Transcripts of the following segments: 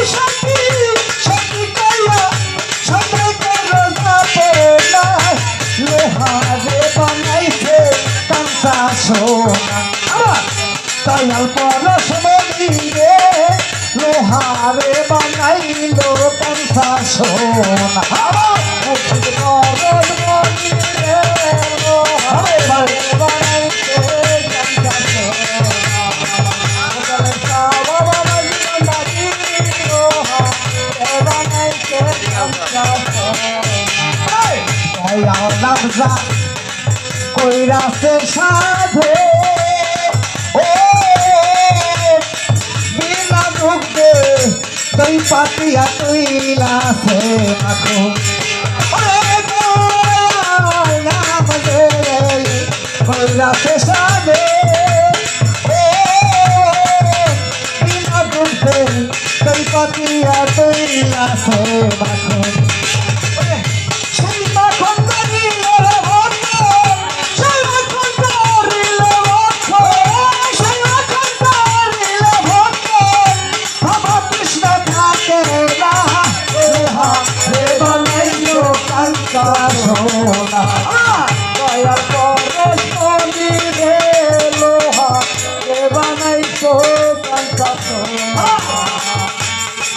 সখী সখী কইয়া সদাই করো যাবে না লোহারে বানাইছে কাঁচা সোনা দয়াল পরশমণি রে লোহারে বানাইলো কাঁচা সোনা পরশমণি রে লোহারে বানাইছে কাঁচা সোনা কইরাছে সাধে ও বিনা দুঃখে তুই পাতিয়া তুইলাছে মাখো কইরাছে সাধে ও বিনা দুঃখে তুই পাতিয়া তুইলাছে মাখো দয়াল পরশমণি রে লোহারে বানাইছো কাঁচা সোনা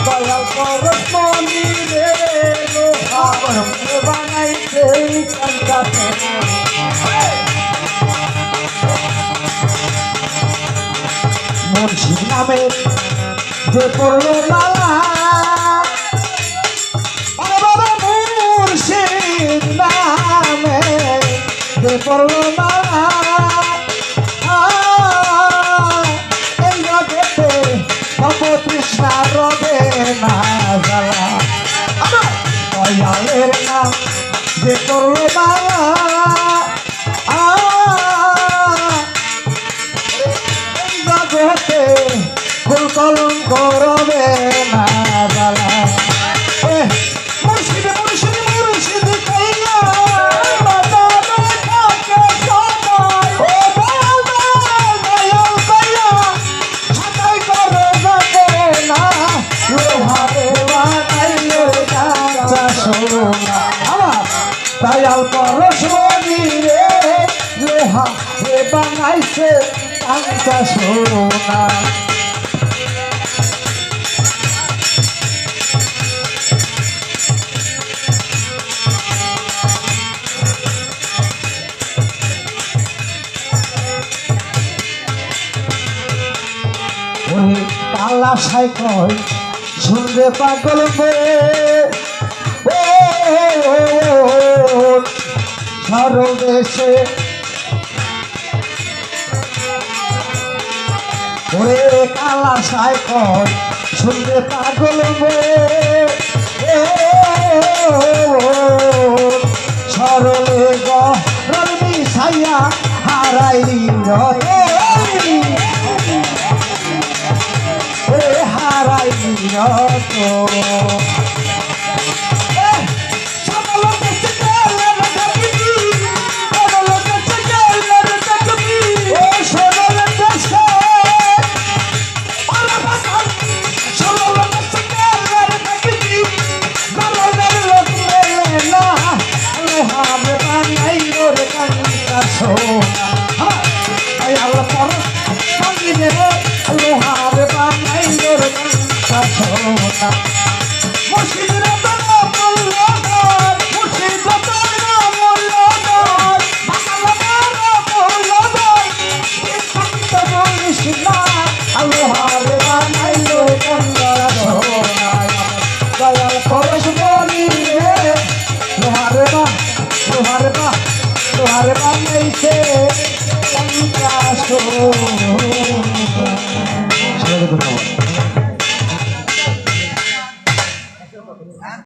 দয়াল পরশমণি রে লোহারে বানাইছে কাঁচা সোনা মুর্শিদ নামে যে পড়লো মালা পড়লো মালা এই জগতে ভব তৃষ্ণা রবে না জ্বালা দয়ালের নাম যে পড়লো মালা এই জগতে ফুল কলঙ্ক রবে না জ্বালা দয়াল পরশমণি রে লোহারে বানাইছে কাঁচা সোনা কালা সাইকল শুনবে পাগল সরদেশে ওরে কালা সাইকল শুনবে পাগল সরলে গরল মিশাইয়া হারাইলি হারাইলি তো লোহারে বানাইলো কাঁচা সোনা